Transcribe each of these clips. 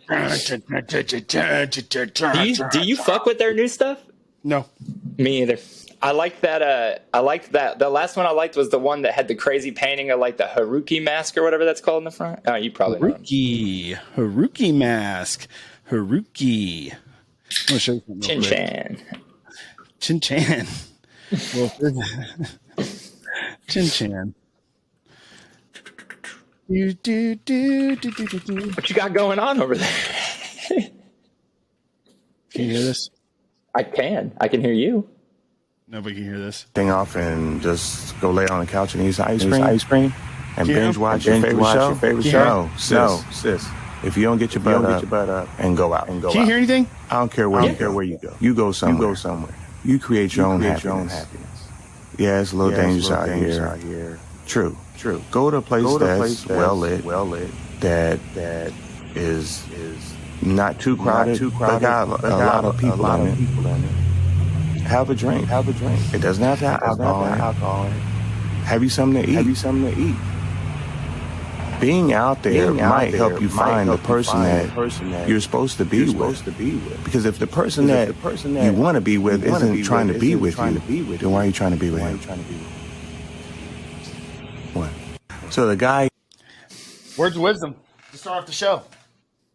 Do you fuck with their new stuff? No. Me either. I like that. I liked that. The last one I liked was the one that had the crazy painting of like the Haruki mask or whatever that's called in the front. Oh, you probably know. Haruki mask. Haruki. Chin Chan. Chin Chan. Well, Chin Chan. What you got going on over there? Can you hear this? I can hear you. Nobody can hear this. Thing off and just go lay on the couch and eat some ice cream and binge watch your favorite show. No, sis. If you don't get your butt up and go out and go. Can you hear anything? I don't care where you go. You go somewhere. You create your own happiness. Yeah, it's a little dangerous out here. True. Go to a place that's well lit, that is not too crowded, but got a lot of people in it. Have a drink. It doesn't have to have alcohol. Have you something to eat. Being out there might help you find the person that you're supposed to be with. Because if the person that you want to be with isn't trying to be with you, then why are you trying to be with him? What? So the guy. Words of wisdom to start off the show.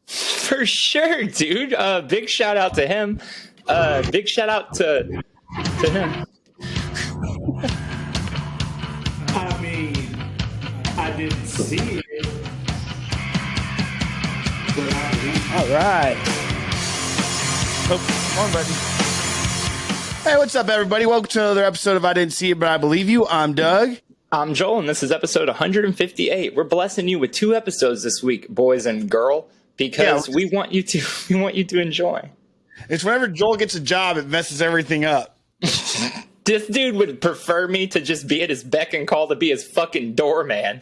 For sure, dude. Big shout out to him. Big shout out to him. I mean, I didn't see it. But All right. Oh, come on, buddy. Hey, what's up, everybody? Welcome to another episode of I Didn't See It, But I Believe You. I'm Doug. I'm Joel, and this is episode 158. We're blessing you with 2 episodes this week, boys and girl, because we want you to enjoy. It's whenever Joel gets a job, it messes everything up. This dude would prefer me to just be at his beck and call to be his fucking doorman.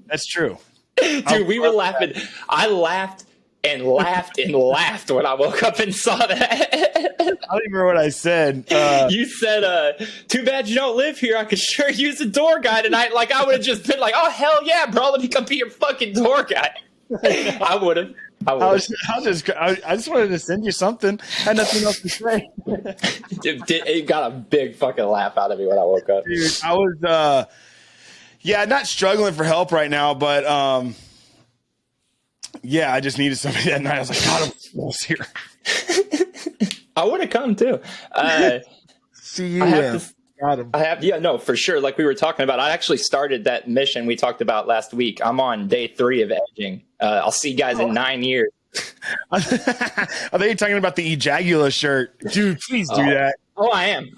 That's true. Dude, we were laughing. I laughed and laughed and laughed when I woke up and saw that. I don't even remember what I said. You said, too bad you don't live here. I could sure use a door guy tonight. Like, I would have just been like, oh, hell yeah, bro. Let me come be your fucking door guy. I would have. I just wanted to send you something. I had nothing else to say. It got a big fucking laugh out of me when I woke up. Dude, I was, not struggling for help right now, but I just needed somebody that night. I was like, God, I'm almost here. I would have come too. See you. For sure. Like we were talking about, I actually started that mission we talked about last week. I'm on day 3 of edging. I'll see you guys in 9 years. I thought you were talking about the Ejagula shirt. Dude, please do that. Oh, I am.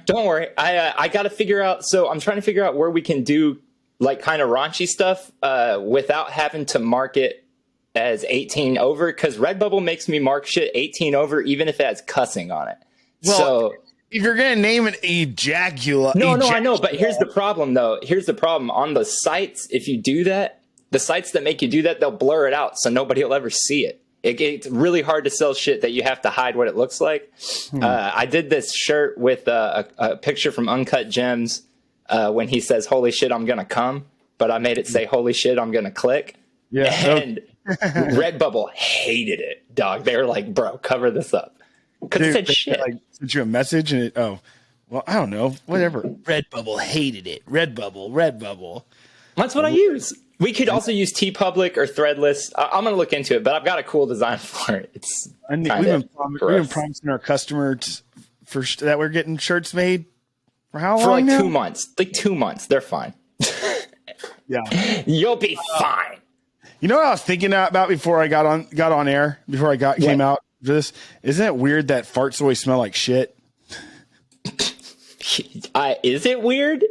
Don't worry. I got to figure out. So I'm trying to figure out where we can do like kind of raunchy stuff without having to mark it as 18 over. Because Redbubble makes me mark shit 18 over, even if it has cussing on it. Well, so if you're going to name it Ejagula. No, I know. But here's the problem, though. Here's the problem. On the sites, if you do that, the sites that make you do that, they'll blur it out so nobody will ever see it. It's really hard to sell shit that you have to hide what it looks like. I did this shirt with a picture from Uncut Gems when he says, holy shit, I'm going to come. But I made it say, holy shit, I'm going to click. Yeah. And Redbubble hated it, dog. They were like, bro, cover this up. Because it said shit. Like, sent you a message and I don't know. Whatever. Redbubble hated it. Redbubble. That's what I use. We could also use TeePublic or Threadless. I'm going to look into it, but I've got a cool design for it. We've been promising our customers that we're getting shirts made for how long? For like now? 2 months. Like 2 months. They're fine. Yeah. You'll be fine. You know what I was thinking about before I got on air, before I came out for this? Isn't it weird that farts always smell like shit? Is it weird?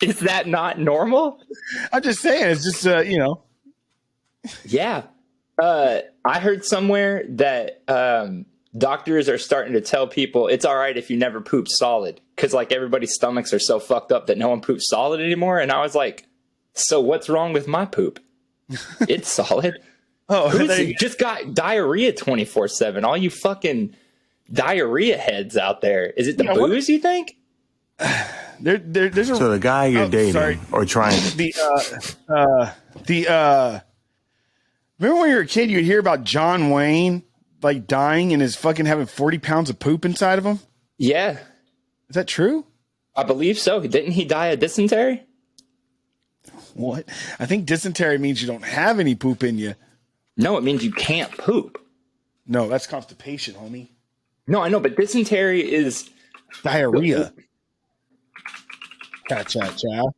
Is that not normal? I'm just saying. It's just, Yeah. I heard somewhere that doctors are starting to tell people it's all right if you never poop solid. Because, like, everybody's stomachs are so fucked up that no one poops solid anymore. And I was like, so what's wrong with my poop? It's solid. Who's just got diarrhea 24/7? All you fucking diarrhea heads out there. Is it the booze, you think? There's a So the guy you're dating or trying to remember when you were a kid, you'd hear about John Wayne like dying and his fucking having 40 pounds of poop inside of him? Yeah. Is that true? I believe so. Didn't he die of dysentery? What? I think dysentery means you don't have any poop in you. No, it means you can't poop. No, that's constipation, homie. No, I know, but dysentery is diarrhea. Cha-cha-cha.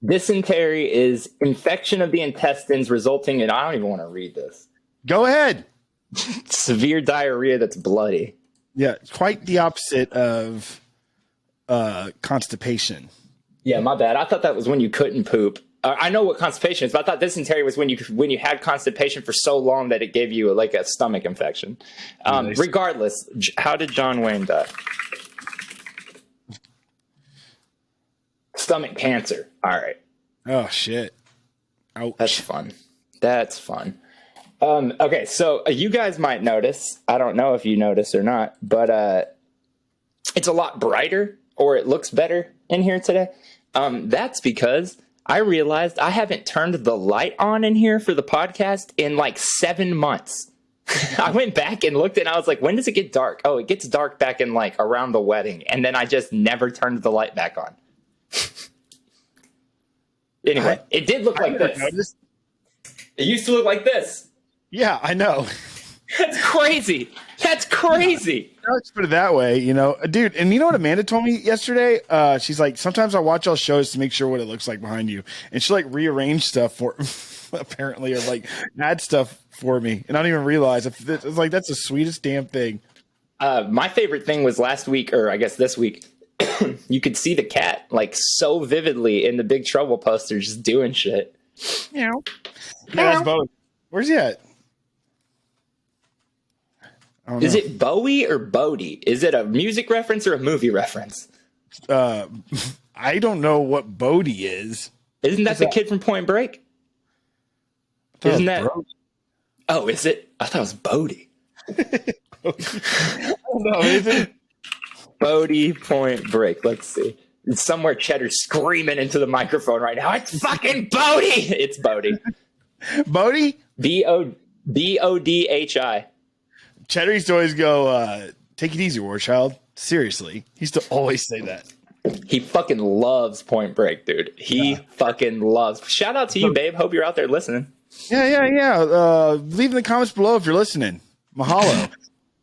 Dysentery is infection of the intestines resulting in, I don't even want to read this. Go ahead. Severe diarrhea that's bloody. Yeah, quite the opposite of constipation. Yeah, my bad. I thought that was when you couldn't poop. I know what constipation is, but I thought dysentery was when you had constipation for so long that it gave you like a stomach infection. Nice. Regardless, how did John Wayne die? Stomach cancer. All right. Oh shit. Ouch. That's fun. Okay, so you guys might notice. I don't know if you notice or not, but it's a lot brighter, or it looks better in here today. That's because I realized I haven't turned the light on in here for the podcast in like 7 months. I went back and looked and I was like, when does it get dark? Oh, it gets dark back in like around the wedding. And then I just never turned the light back on. Anyway, it did look like this. It used to look like this. Yeah, I know. That's crazy. That's crazy. Let's put it that way, dude. And you know what Amanda told me yesterday? She's like, sometimes I watch all shows to make sure what it looks like behind you, and she like rearrange stuff for, apparently, or like add stuff for me, and I don't even realize. It's like that's the sweetest damn thing. My favorite thing was last week, or I guess this week. You could see the cat like so vividly in the Big Trouble poster, just doing shit. Yeah, that's Bowie. Where's he at? Is it Bowie or Bodie? Is it a music reference or a movie reference? I don't know what Bodie is. Isn't that the kid from Point Break? Isn't that? Oh, is it? I thought it was Bodie. I don't know. Is it? Bodie Point Break. Let's see. It's somewhere Cheddar's screaming into the microphone right now. It's fucking Bodie. It's Bodie. Bodie? Bodhi. Cheddar used to always go, take it easy, war child. Seriously. He used to always say that. He fucking loves Point Break, dude. He fucking loves. Shout out to you, babe. Hope you're out there listening. Yeah. Leave in the comments below if you're listening. Mahalo.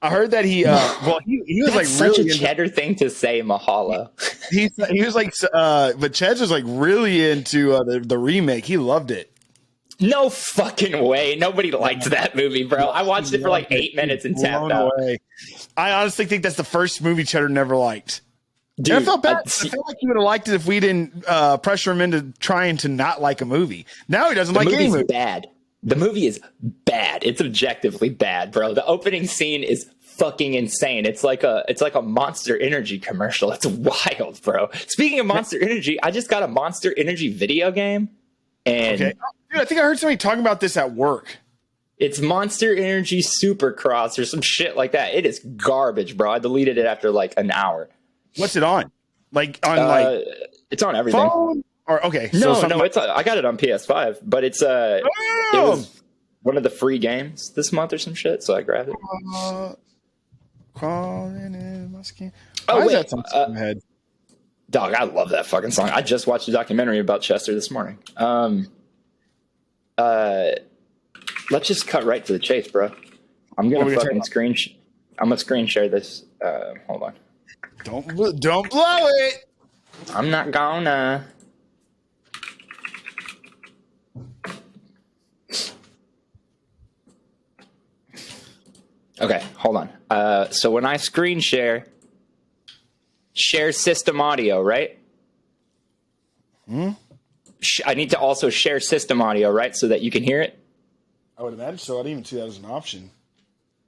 I heard that he was like such really a Cheddar thing to say, mahalo. He was like, but Ched's was like really into the remake. He loved it. No fucking way. Nobody liked that movie, bro. I watched it for like 8 minutes and tapped out. I honestly think that's the first movie Cheddar never liked. Dude, I felt bad. I felt like he would have liked it if we didn't pressure him into trying to not like a movie. Now he doesn't like any movie. Bad. The movie is bad. It's objectively bad, bro. The opening scene is fucking insane. It's like a Monster Energy commercial. It's wild, bro. Speaking of Monster Energy, I just got a Monster Energy video game. And dude, I think I heard somebody talking about this at work. It's Monster Energy Supercross or some shit like that. It is garbage, bro. I deleted it after like an hour. What's it on? It's on everything. Phone? Or okay. No, I got it on PS5, but it was one of the free games this month or some shit, so I grabbed it. Crawling in my skin. Oh, wait. That song in my head? Dog, I love that fucking song. I just watched a documentary about Chester this morning. Let's just cut right to the chase, bro. I'm gonna fucking screen share this. Hold on. Don't blow it. I'm not gonna. Okay, hold on. So when I screen share system audio, right? I need to also share system audio, right? So that you can hear it? I would imagine so. I didn't even see that as an option.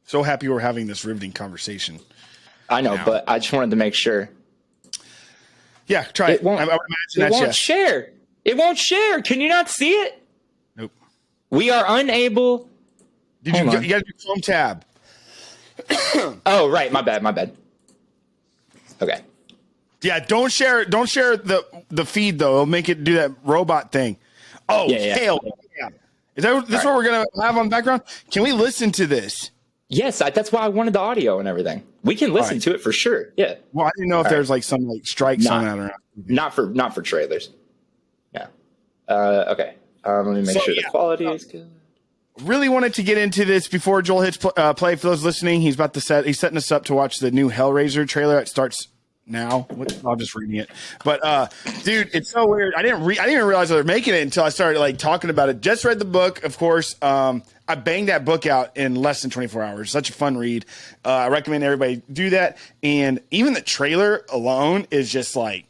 So happy we're having this riveting conversation. I know, but I just wanted to make sure. Yeah, try it. I would imagine it won't share. It won't share. Can you not see it? Nope. We are unable. You got to do Chrome tab. Oh, right. My bad. Okay. Yeah, don't share the feed though. It'll make it do that robot thing. Oh, Yeah. hell yeah. Is that this what we're gonna have on the background? Can we listen to this? Yes, that's why I wanted the audio and everything. We can listen to it for sure. Yeah. Well, I didn't know if there's like some like strikes on that or not. Not for trailers. Yeah. Okay. Let me make sure the quality is good. Really wanted to get into this before Joel hits play. For those listening, he's setting us up to watch the new Hellraiser trailer. It starts now. I'm just reading it, but dude, it's so weird. I didn't even realize they were making it until I started like talking about it. Just read the book, of course. I banged that book out in less than 24 hours. Such a fun read. I recommend everybody do that. And even the trailer alone is just like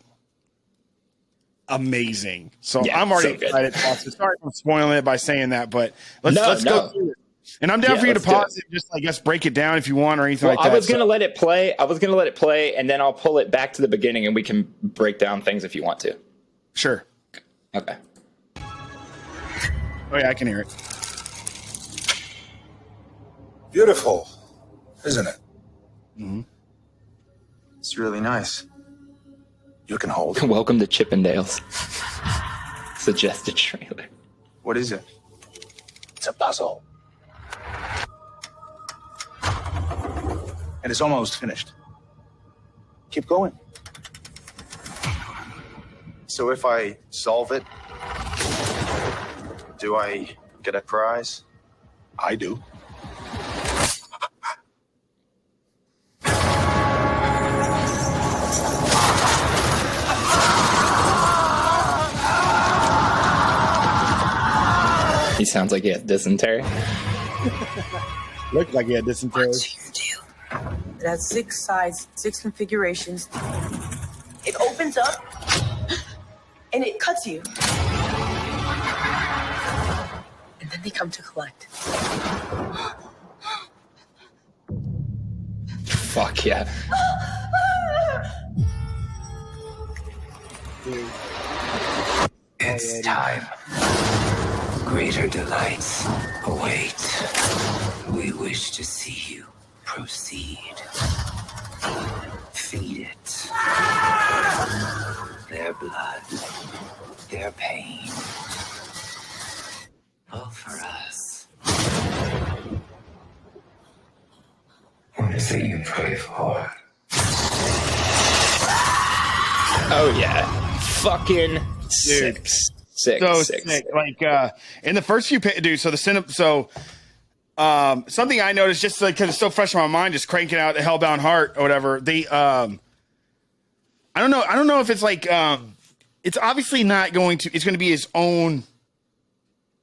amazing. So I'm already excited. Sorry for spoiling it by saying that, but let's go through it. And I'm down for you to pause it, just I guess break it down if you want or anything like that. I was gonna let it play. And then I'll pull it back to the beginning, and we can break down things if you want to. Sure. Okay. Oh yeah, I can hear it. Beautiful, isn't it? Mm-hmm. It's really nice. You can hold it. Welcome to Chippendales. Suggested trailer. What is it? It's a puzzle. And it's almost finished. Keep going. So if I solve it, do I get a prize? I do. He sounds like he has dysentery. Looks like he had dysentery. What you do? It has 6 sides, 6 configurations. It opens up and it cuts you. And then they come to collect. Fuck yeah. It's time. Greater delights await. We wish to see you proceed. Feed it. Their blood, their pain. All for us. What is it you pray for? Oh yeah. Fucking Dude. Sick. Like in the first few dude, so something I noticed just like because it's so fresh in my mind, just cranking out the Hellbound Heart or whatever. I don't know if it's like it's obviously not going to. It's going to be his own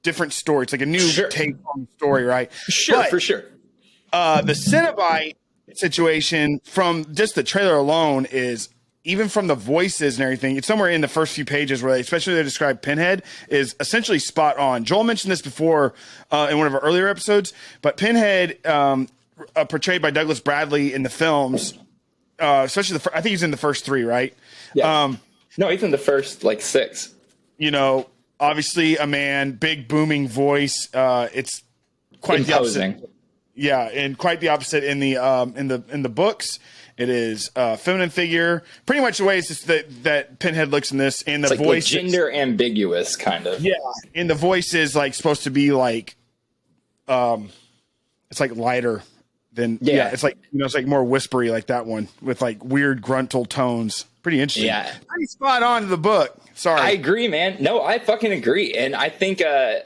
different story. It's like a new take on the story, right? Sure, but, for sure. The Cenobite situation from just the trailer alone is. Even from the voices and everything, it's somewhere in the first few pages where especially they describe Pinhead is essentially spot on. Joel mentioned this before in one of our earlier episodes, but Pinhead, portrayed by Douglas Bradley in the films, especially I think he's in the first 3, right? Yeah. No, he's in the first 6. You know, obviously a man, big booming voice. It's quite imposing. The opposite. Yeah, and quite the opposite in the books. It is a feminine figure. Pretty much the way it's just that Pinhead looks in this. And the it's voice gender ambiguous, kind of. Yeah. And the voice is supposed to be it's like lighter than it's like it's like more whispery like that one with weird gruntal tones. Pretty interesting. Yeah. Pretty spot on to the book. Sorry. I agree, man. No, I fucking agree. And I think I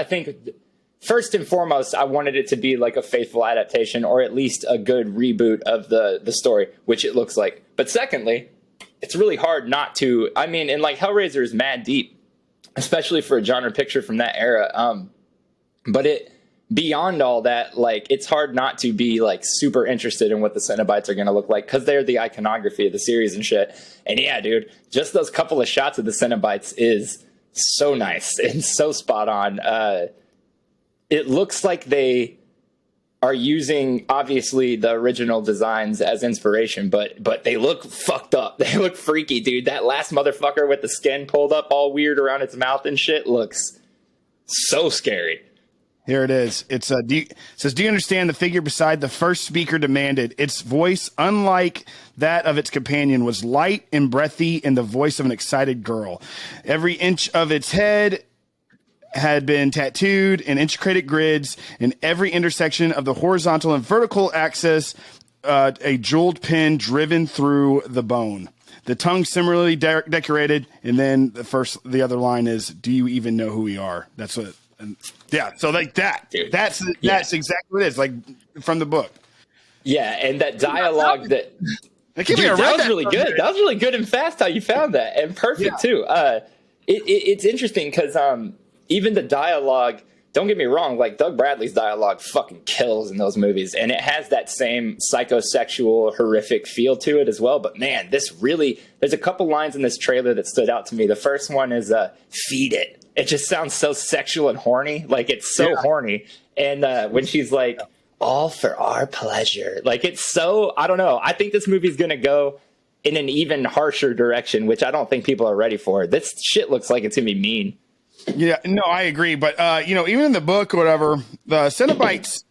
think first and foremost, I wanted it to be a faithful adaptation or at least a good reboot of the story, which it looks like. But secondly, it's really hard not to. I mean, and Hellraiser is mad deep, especially for a genre picture from that era. But beyond all that, it's hard not to be super interested in what the Cenobites are going to look like because they're the iconography of the series and shit. And yeah, dude, just those couple of shots of the Cenobites is so nice and so spot on. It looks like they are using, obviously, the original designs as inspiration, but they look fucked up. They look freaky, dude. That last motherfucker with the skin pulled up all weird around its mouth and shit looks so scary. Here it is. It says, do you understand the figure beside the first speaker demanded? Its voice, unlike that of its companion, was light and breathy and the voice of an excited girl. Every inch of its head had been tattooed in intricate grids. In every intersection of the horizontal and vertical axis, a jeweled pin driven through the bone. The tongue similarly decorated. And then the other line is, do you even know who we are? That's what. Yeah, so like that. Dude, that's exactly what it is, like from the book. Yeah, and that dialogue that was really good. That was really good and fast how you found that, and perfect too. It's interesting because even the dialogue. Don't get me wrong, like Doug Bradley's dialogue fucking kills in those movies, and it has that same psychosexual, horrific feel to it as well. But man, there's a couple lines in this trailer that stood out to me. The first one is "feed it." It just sounds so sexual and horny, like it's so horny. And when she's like, "all for our pleasure," like it's so. I don't know. I think this movie's gonna go in an even harsher direction, which I don't think people are ready for. This shit looks like it's gonna be mean. Yeah, no, I agree. But, even in the book or whatever, the Cenobites,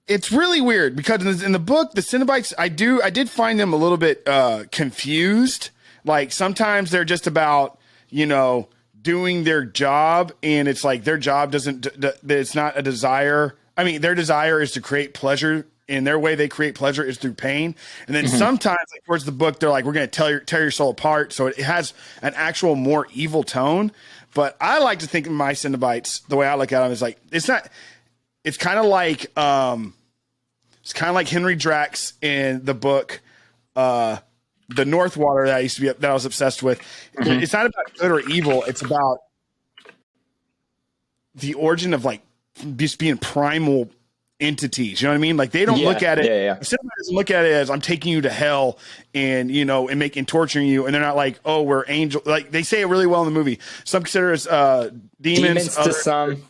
it's really weird because in the book, the Cenobites, I did find them a little bit confused. Like sometimes they're just about, doing their job, and it's like their job it's not a desire. I mean, their desire is to create pleasure. In their way, they create pleasure is through pain. And then sometimes, like towards the book, they're like, we're going to tear your soul apart. So it has an actual more evil tone. But I like to think of my Cenobites, the way I look at them is like, it's kind of like Henry Drax in the book, The Northwater that I was obsessed with. It's not about good or evil. It's about the origin of like just being primal entities, you know what I mean? Like they don't look at it. Somebody doesn't look at it as I'm taking you to hell and and torturing you, and they're not like, oh, we're angel. Like they say it really well in the movie. Some consider us demons to some,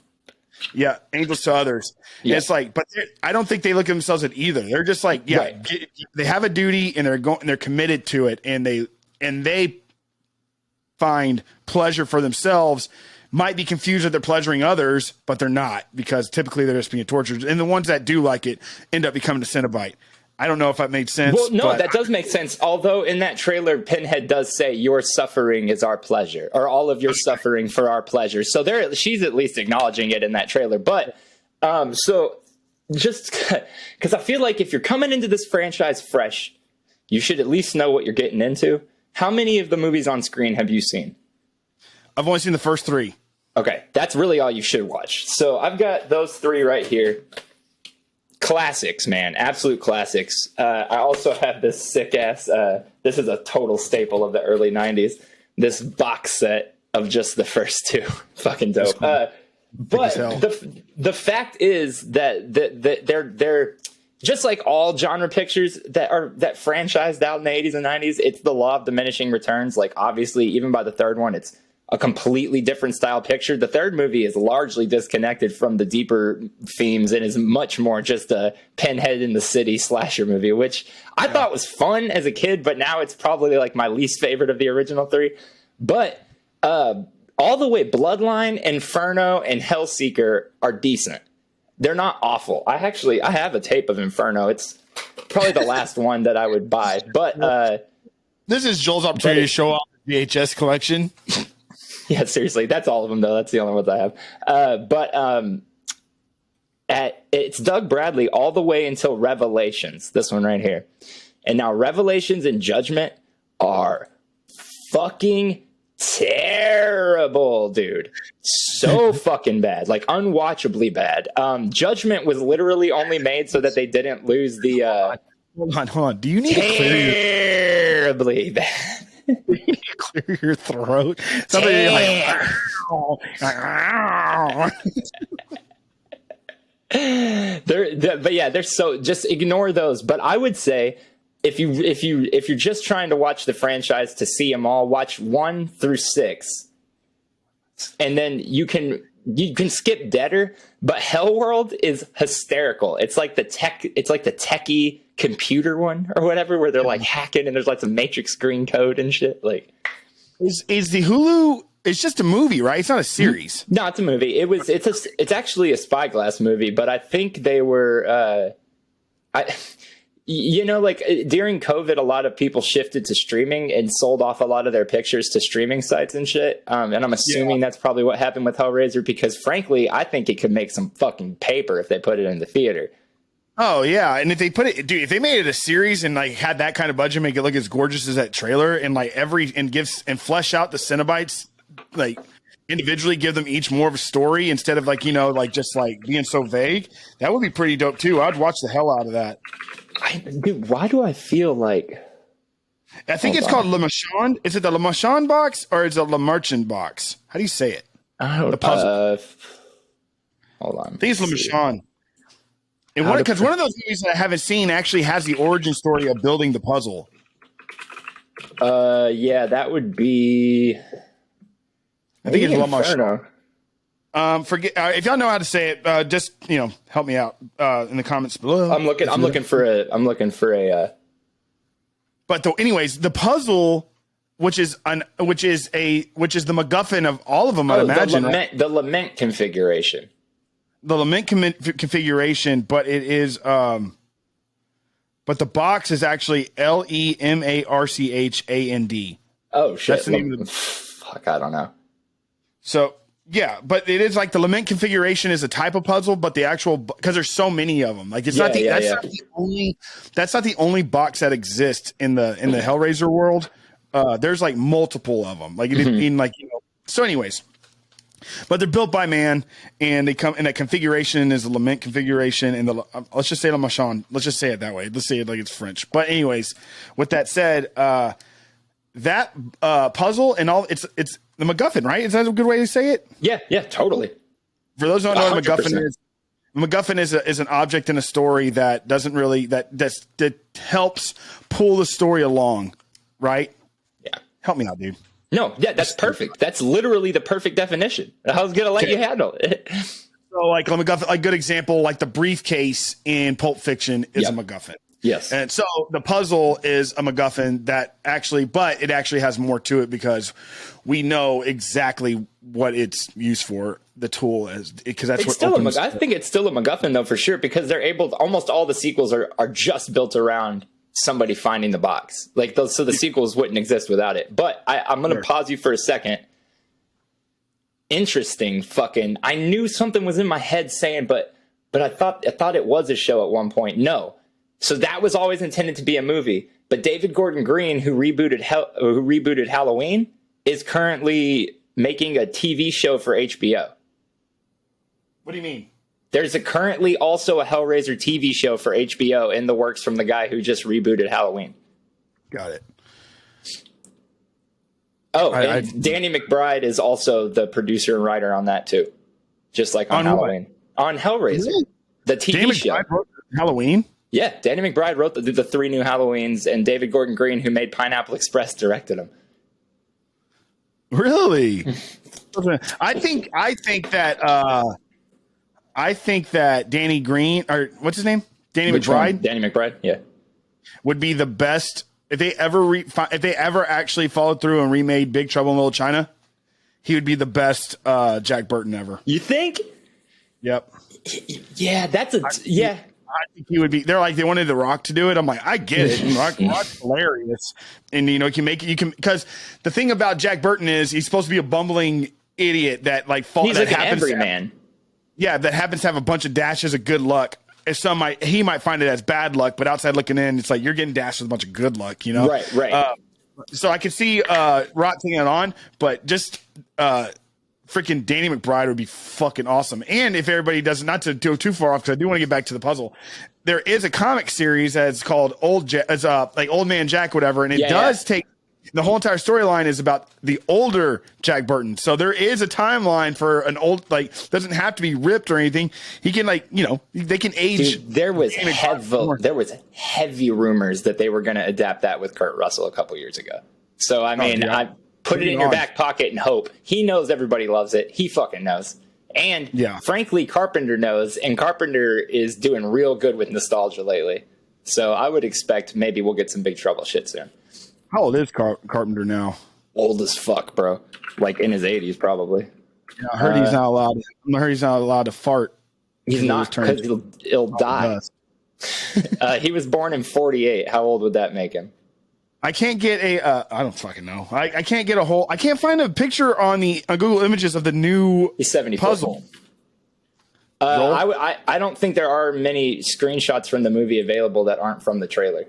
angels to others. Yeah. It's like, but I don't think they look at themselves at either. They're just like, they have a duty and they're committed to it, and they find pleasure for themselves. Might be confused that they're pleasuring others, but they're not, because typically they're just being tortured. And the ones that do like it end up becoming a Cenobite. I don't know if that made sense. Well, no, that does make sense. Although in that trailer, Pinhead does say your suffering is our pleasure, or all of your suffering for our pleasure. So she's at least acknowledging it in that trailer. But so just because I feel like if you're coming into this franchise fresh, you should at least know what you're getting into. How many of the movies on screen have you seen? I've only seen the first 3. Okay, that's really all you should watch. So I've got those 3 right here. Classics, man. Absolute classics. I also have this sick-ass, this is a total staple of the early 90s, this box set of just the first 2. Fucking dope. Cool. But the fact is that they're just like all genre pictures that franchised out in the 80s and 90s, it's the law of diminishing returns. Like, obviously, even by the third one, it's a completely different style picture. The third movie is largely disconnected from the deeper themes and is much more just a Pinhead in the City slasher movie, which I thought was fun as a kid, but now it's probably like my least favorite of the original 3. But all the way Bloodline, Inferno, and Hellseeker are decent. They're not awful. I have a tape of Inferno. It's probably the last one that I would buy. But this is Joel's opportunity to show off the VHS collection. Yeah, seriously, that's all of them though. That's the only ones I have. It's Doug Bradley all the way until Revelations. This one right here, and now Revelations and Judgment are fucking terrible, dude. So fucking bad, like unwatchably bad. Judgment was literally only made so that they didn't lose the. Hold on. Do you need terribly bad? Clear your throat. Somebody like, they're so, just ignore those. But I would say if you're just trying to watch the franchise to see them all, watch 1 through 6, and then you can skip Deader. But Hellworld is hysterical. It's like the techie computer one or whatever, where they're like hacking and there's lots of Matrix green code and shit. Like, is the Hulu It's just a movie, right? It's not a series. No, it's a movie. It's actually a Spyglass movie, but I think they were during COVID, a lot of people shifted to streaming and sold off a lot of their pictures to streaming sites and shit. And I'm assuming that's probably what happened with Hellraiser, because frankly, I think it could make some fucking paper if they put it in the theater. Oh yeah, and if they put it, dude, if they made it a series and like had that kind of budget, make it look as gorgeous as that trailer, and like flesh out the Cenobites, like individually, give them each more of a story instead of like just like being so vague, that would be pretty dope too. I'd watch the hell out of that. Dude, why do I feel like... I think it's called Le Marchand. Is it the Le Marchand box or is it Le Marchand box? How do you say it? I don't know. The puzzle. Hold on. I think it's Le Marchand. Because one of those movies that I haven't seen actually has the origin story of building the puzzle. Yeah, that would be... I think it's Le Marchand. Forget if y'all know how to say it. Just help me out in the comments below. I'm looking for a. But anyways, the puzzle, which is the MacGuffin of all of them, I imagine. The lament configuration. The lament configuration, but it is. But the box is actually LEMARCHAND. Oh shit! That's the name of the. Fuck, I don't know. So. Yeah, but it is like the lament configuration is a type of puzzle, but the actual, because there's so many of them. Like it's not that's not the only box that exists in the Hellraiser world. There's like multiple of them. Like So, anyways, but they're built by man, and they come in that configuration is the lament configuration, and let's just say Le Marchand. Let's just say it that way. Let's say it like it's French. But anyways, with that said, that puzzle and all it's the MacGuffin, right? Is that a good way to say it? Yeah, totally. For those who don't know what a MacGuffin is an object in a story that doesn't really that helps pull the story along, right? Yeah. Help me out, dude. No, yeah, that's perfect. That's literally the perfect definition. I was gonna let you handle it. So, like a MacGuffin, a good example, like the briefcase in Pulp Fiction is a MacGuffin. Yes. And so the puzzle is a MacGuffin but it actually has more to it because we know exactly what it's used for. The tool is because that's it's still I think it's still a MacGuffin though, for sure, because they're almost all the sequels are just built around somebody finding the box. Like those, so the sequels wouldn't exist without it. But I'm going to pause you for a second. Interesting fucking, I knew something was in my head saying, but I thought it was a show at one point. No. So that was always intended to be a movie. But David Gordon Green, who rebooted Halloween, is currently making a TV show for HBO. What do you mean? There's currently also a Hellraiser TV show for HBO in the works from the guy who just rebooted Helloween. Got it. Oh, and Danny McBride is also the producer and writer on that too. Just like on Halloween. What? On Hellraiser. Really? The TV Danny show. McBride wrote Halloween? Yeah, Danny McBride wrote the 3 new Halloweens, and David Gordon Green, who made Pineapple Express, directed them. Really? I think that Danny Green, or what's his name? Danny McBride? Danny McBride, yeah. Would be the best if they ever actually followed through and remade Big Trouble in Little China. He would be the best Jack Burton ever. You think? Yep. Yeah, I think he would be. They're like, they wanted The Rock to do it. I'm like, I get it. Rock's hilarious, and you can because the thing about Jack Burton is he's supposed to be a bumbling idiot that like he's like an everyman. Yeah, that happens to have a bunch of dashes of good luck. He might find it as bad luck, but outside looking in, it's like you're getting dashed with a bunch of good luck, you know? Right. So I could see Rock taking it on, but just freaking Danny McBride would be fucking awesome. And if everybody doesn't, not to go too far off, because I do want to get back to the puzzle, there is a comic series that's called Old Man Jack, whatever, and it does take the whole entire storyline is about the older Jack Burton. So there is a timeline for an old, doesn't have to be ripped or anything. He can they can age. Dude, there was heavy rumors that they were going to adapt that with Kurt Russell a couple years ago. So I mean, I put it in your back pocket and hope. He knows everybody loves it. He fucking knows. And frankly, Carpenter knows, and Carpenter is doing real good with nostalgia lately. So I would expect maybe we'll get some Big Trouble shit soon. How old is Carpenter now? old as fuck, bro. Like in his 80s, probably. Yeah, I heard he's not allowed. I heard he's not allowed to fart. He's not, because he'll die. He was born in 48. How old would that make him? I can't get I don't fucking know. I can't get I can't find a picture on Google Images of the new He's 74. puzzle. I don't think there are many screenshots from the movie available that aren't from the trailer.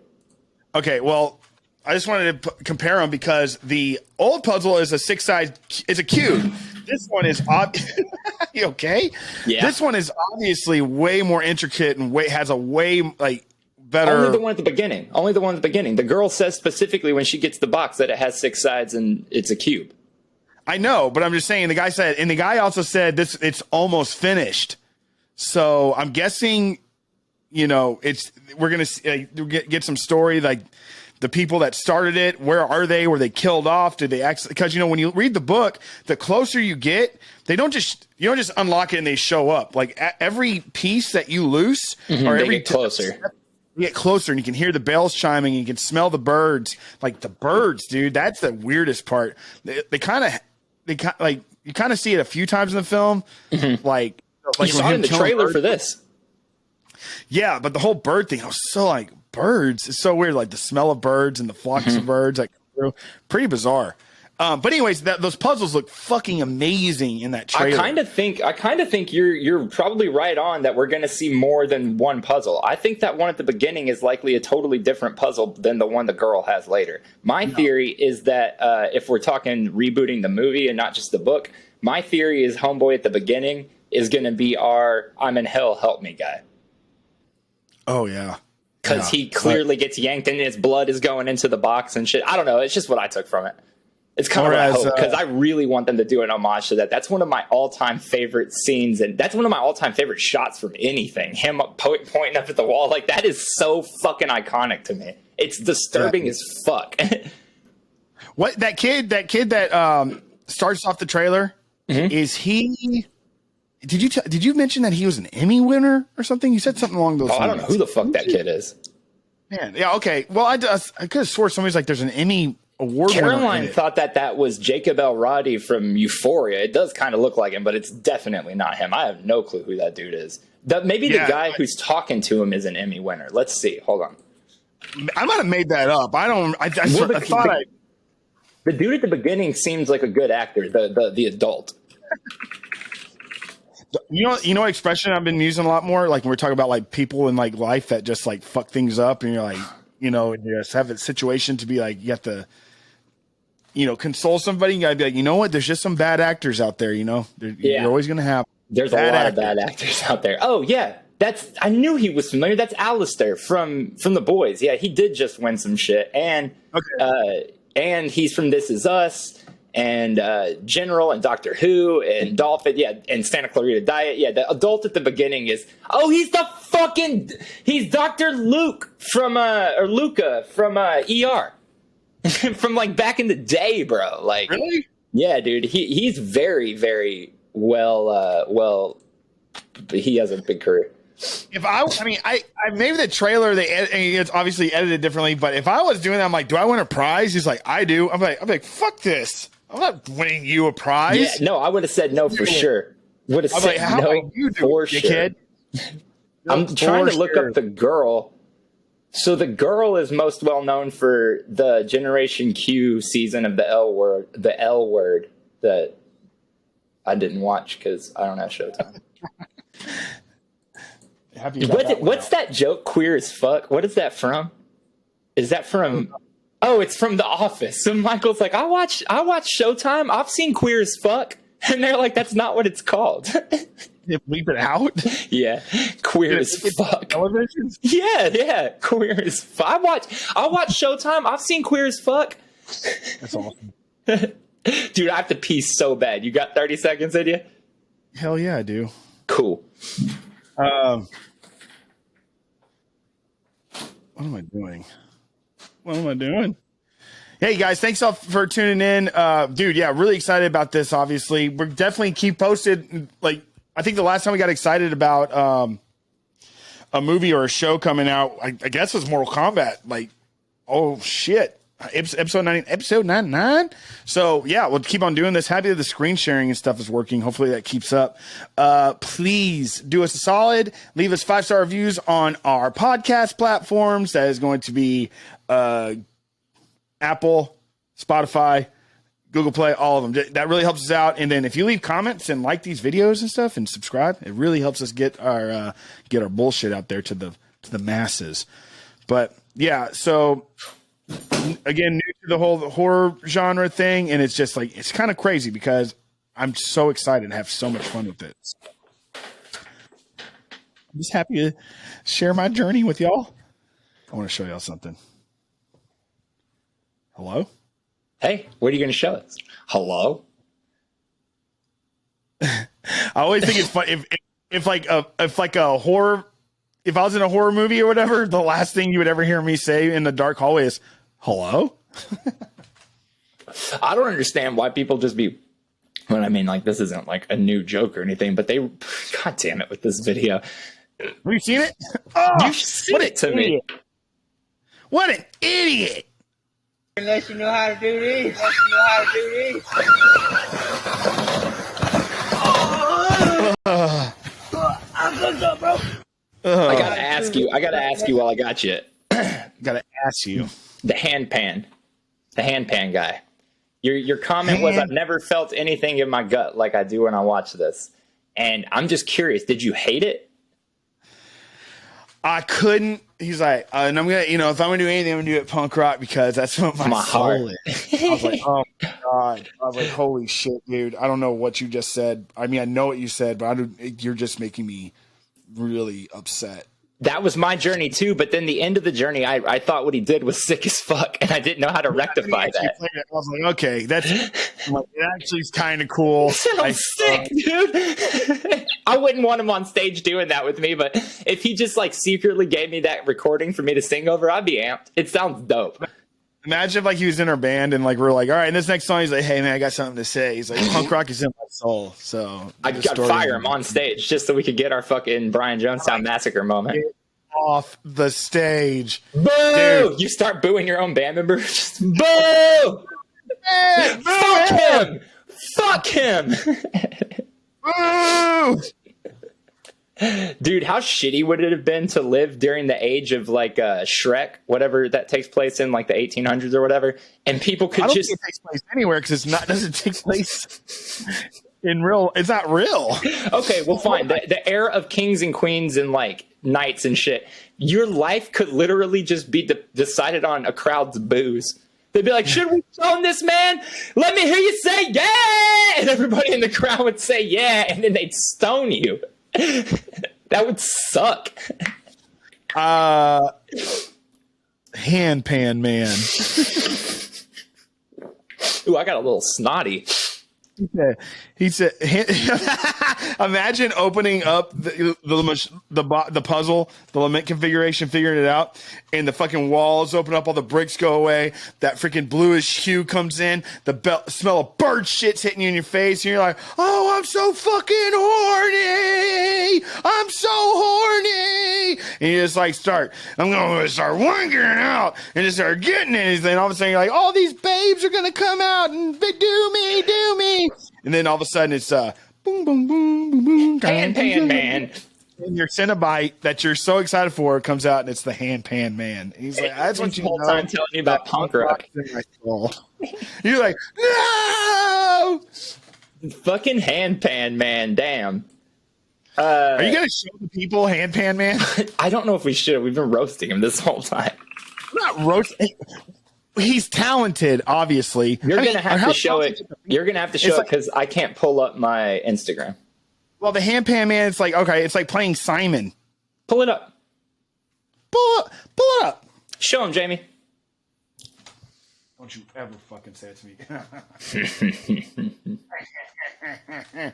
Okay, well, I just wanted to compare them because the old puzzle is is a cube. This one is you okay? Yeah. This one is obviously way more intricate and has a way like better. Only the one at the beginning. Only the one at the beginning. The girl says specifically when she gets the box that it has 6 sides and it's a cube. I know, but I'm just saying the guy also said it's almost finished. So I'm guessing, we're gonna get some story like the people that started it. Where are they? Were they killed off? Did they actually? Because when you read the book, the closer you get, you don't just unlock it and they show up. Like every piece that you loose, or every get closer. You get closer and you can hear the bells chiming and you can smell the birds. Like the birds, dude. That's the weirdest part. They kind of you kind of see it a few times in the film, like. You saw it in the trailer for this. Yeah, but the whole bird thing, I was so like birds. It's so weird, like the smell of birds and the flocks of birds. Like pretty bizarre. But anyways, those puzzles look fucking amazing in that trailer. I kind of think you're probably right on that we're going to see more than one puzzle. I think that one at the beginning is likely a totally different puzzle than the one the girl has later. My theory is that if we're talking rebooting the movie and not just the book, my theory is Homeboy at the beginning is going to be our I'm in hell, help me guy. Oh, yeah. Because he clearly gets yanked and his blood is going into the box and shit. I don't know. It's just what I took from it. It's kind of what I hope, because I really want them to do an homage to that. That's one of my all-time favorite scenes, and that's one of my all-time favorite shots from anything. Him pointing up at the wall. Like, that is so fucking iconic to me. It's disturbing as fuck. What that kid that starts off the trailer, is he... Did you mention that he was an Emmy winner or something? You said something along those lines. I don't know who the fuck that kid is. Man, yeah, okay. Well, I could have swore somebody's like there's an Emmy award winner. Caroline thought that was Jacob Elordi from Euphoria. It does kind of look like him, but it's definitely not him. I have no clue who that dude is. Maybe the guy who's talking to him is an Emmy winner. Let's see. Hold on. I might have made that up. I thought the dude at the beginning seems like a good actor. The adult. You know, expression I've been using a lot more, like when we're talking about like people in like life that just like fuck things up, and you're like, you just have a situation to be like, you have to, console somebody. You gotta be like, you know what? There's just some bad actors out there. You're always gonna have. There's a lot of bad actors out there. Oh yeah, I knew he was familiar. That's Alistair from The Boys. Yeah, he did just win some shit, and he's from This Is Us. And General and Doctor Who and Dolphin, and Santa Clarita Diet. Yeah, the adult at the beginning is he's Dr. Luke from Luca from ER. From like back in the day, bro. Like, really? Yeah, dude. He's very, very well he has a big career. If I maybe the trailer it's obviously edited differently, but if I was doing that, I'm like, do I win a prize? He's like, I do. I'm like, fuck this. I'm not winning you a prize. Yeah, no, I would have said no for sure. Would have said how no you do, for dickhead? Sure. I'm trying to look up the girl. So the girl is most well known for the Generation Q season of the L Word that I didn't watch because I don't have Showtime. What's that joke? Queer as fuck. What is that from? Is that from? Oh, it's from The Office. So Michael's like, I watch Showtime. I've seen Queer as Fuck. And they're like, that's not what it's called. You bleep it out? Yeah. Queer as fuck. Television? Yeah. Queer as fuck. I watch Showtime. I've seen Queer as Fuck. That's awesome. Dude, I have to pee so bad. You got 30 seconds in you? Hell yeah, I do. Cool. What am I doing? Hey guys, thanks all for tuning in. Dude, yeah, really excited about this, obviously. We're definitely keep posted. Like, I think the last time we got excited about a movie or a show coming out, I guess was Mortal Kombat. Like, oh shit. Episode 99. So yeah, we'll keep on doing this. Happy that the screen sharing and stuff is working. Hopefully that keeps up. Please do us a solid. Leave us 5-star reviews on our podcast platforms. That is going to be Apple, Spotify, Google Play, all of them. That really helps us out. And then if you leave comments and like these videos and stuff and subscribe, it really helps us get our bullshit out there to the masses. But yeah, so again, new to the whole horror genre thing, and it's just like it's kind of crazy because I'm so excited and have so much fun with it. I'm just happy to share my journey with y'all. I want to show y'all something. Hello? Hey, what are you going to show us? Hello? I always think it's fun if I was in a horror movie or whatever, the last thing you would ever hear me say in the dark hallway is hello. I don't understand why people just be, well, I mean, like, this isn't like a new joke or anything, but God damn it with this video. Have you seen it? Oh, You've seen it to me. What an idiot. Unless you know how to do this. I'm good though, bro. I gotta ask you while I got you. Gotta ask you. The handpan guy. Your comment was, I've never felt anything in my gut like I do when I watch this. And I'm just curious, did you hate it? I couldn't. He's like, and I'm gonna, if I'm gonna do anything, I'm gonna do it punk rock because that's what my soul is. I was like, oh my god. I was like, holy shit, dude. I don't know what you just said. I mean, I know what you said, but you're just making me really upset. That was my journey too, but then the end of the journey, I thought what he did was sick as fuck, and I didn't know how to rectify that. I was like, okay, that's like, it actually is kind of cool. Sounds sick, dude. I wouldn't want him on stage doing that with me, but if he just like secretly gave me that recording for me to sing over, I'd be amped. It sounds dope. Imagine if like he was in our band and like we're like, all right, and this next song he's like, hey man, I got something to say. He's like, punk rock is in my soul. So I'd fire him on stage just so we could get our fucking Brian Jonestown massacre moment. Get off the stage. Boo! Dude. You start booing your own band member. Just boo! Fuck him! Fuck him! Boo! Dude, how shitty would it have been to live during the age of like Shrek, whatever that takes place in like the 1800s or whatever, and people could think it takes place anywhere because it doesn't take place in real. It's not real. Okay, well, fine. The era of kings and queens and like knights and shit, your life could literally just be decided on a crowd's boos. They'd be like, should we stone this man? Let me hear you say yeah! And everybody in the crowd would say yeah, and then they'd stone you. That would suck. Handpan man. Ooh, I got a little snotty. He said, imagine opening up the puzzle, the lament configuration, figuring it out, and the fucking walls open up, all the bricks go away, that freaking bluish hue comes in, the smell of bird shit's hitting you in your face, and you're like, oh, I'm so fucking horny! I'm so horny! And you just like I'm going to start wanking it out, and just start getting it, and then all of a sudden you're like, all these babes are going to come out and do me! And then all of a sudden it's boom, boom, boom, boom, boom. Handpan man. And your Cenobite that you're so excited for comes out and it's the Handpan man. And he's like, that's what you whole know. time telling me about punk rock. You're like, no! Fucking Handpan man, damn. Are you going to show the people Handpan man? I don't know if we should. We've been roasting him this whole time. Not roasting. He's talented, obviously. You're going to have to show it. You're going to have to show it because I can't pull up my Instagram. Well, the Handpan man, it's like, okay, it's like playing Simon. Pull it up. Pull it up. Show him, Jamie. Don't you ever fucking say it to me.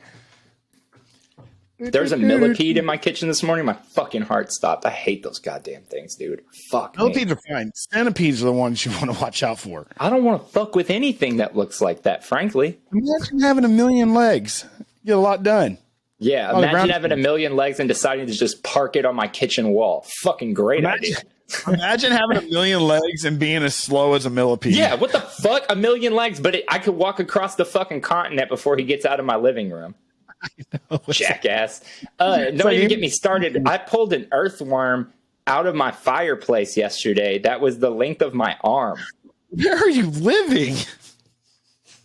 There's a millipede in my kitchen this morning. My fucking heart stopped. I hate those goddamn things, dude. Fuck me. Millipedes are fine. Centipedes are the ones you want to watch out for. I don't want to fuck with anything that looks like that, frankly. Imagine having 1,000,000 legs. Get a lot done. Yeah, imagine having 1,000,000 legs and deciding to just park it on my kitchen wall. Fucking great idea. Imagine having a million legs and being as slow as a millipede. Yeah, what the fuck? A million legs, but I could walk across the fucking continent before he gets out of my living room. Jackass. Don't even get me started. I pulled an earthworm out of my fireplace yesterday. That was the length of my arm. Where are you living?